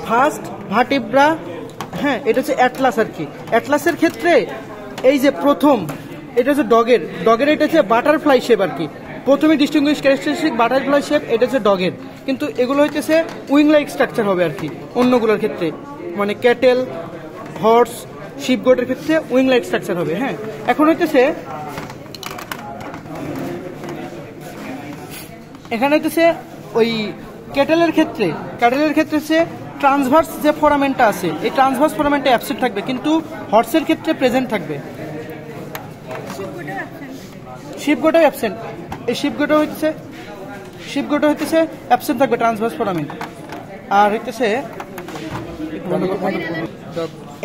First vertebra, হ্যাঁ এটা হচ্ছে অ্যাটলাস আর কি। অ্যাটলাসের ক্ষেত্রে এই যে প্রথম এটা হচ্ছে ডগের এটা হচ্ছে বাটারফ্লাই শেপ আর কি। প্রথমে ডিস্টিংগুইশ ক্যারেক্টারিস্টিক বাটারফ্লাই শেপ, এটা হচ্ছে ডগের। কিন্তু এগুলো হইতেছে উইং লাইক স্ট্রাকচার হবে আর কি অন্যগুলোর ক্ষেত্রে, মানে ক্যাটেল, হর্স, শিপ গোটের ক্ষেত্রে উইং লাইক স্ট্রাকচার হবে। হ্যাঁ, এখন হইতেছে এখানে হইতেছে ওই ক্যাটেলের ক্ষেত্রে হচ্ছে ট্রান্সভার্স যে ফোরামেন্টটা আছে, এই ট্রান্সভার্স ফোরামেন্টটা অ্যাবসেন্ট থাকবে, কিন্তু হর্সের ক্ষেত্রে প্রেজেন্ট থাকবে। শিপ গোটাও অ্যাবসেন্ট, এই শিপ গোটা হইতেছে অ্যাবসেন্ট থাকবে ট্রান্সভার্স ফোরামেন্ট। আর হইতেছে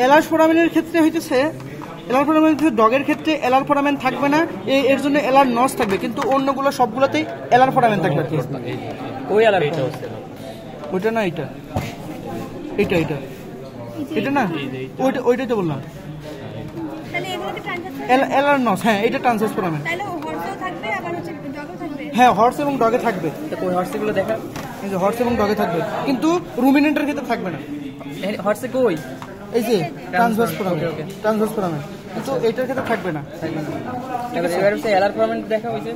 এলার ফোরামেন্টের ক্ষেত্রে হইতেছে ডগের ক্ষেত্রে এলার ফোরামেন্ট থাকবে না, এর জন্য এলার নস থাকবে, কিন্তু অন্যগুলো সবগুলোতেই এলার ফোরামেন্ট থাকবে। ওই এলার ওইটা না, এটা না, ওইটাই তো বললাম এলার নস। হ্যাঁ, এটা ট্রান্সভার্স ফোরামেন্ট। হ্যাঁ, হর্স এবং ডগে থাকবে। হর্সগুলো দেখা, হর্স এবং ডগে থাকবে, কিন্তু রুমিনেন্টের ক্ষেত্রে থাকবে না। হর্সে কই এই যে ট্রান্সভার্স ফোরামেন্ট, কিন্তু এটার ক্ষেত্রে থাকবে না। এবার হচ্ছে এলার ফোরামেন্ট দেখা হইছে।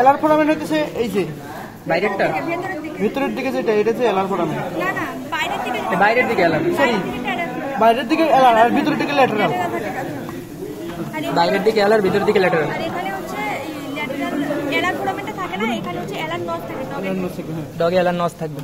এলার ফোরামেন্ট হইতেছে এই যে বাইরেরটা, ভিতরের দিকে যেটা, এটা হচ্ছে এলার ফোরামেন্ট। বাইরের দিকে এলার, সরি বাইরের দিকে এলার আর ভিতরের দিকে ল্যাটেরাল। বাইরের দিকে এলার, ভিতরের দিকে ল্যাটেরাল। ডগে এলার নস থাকবে।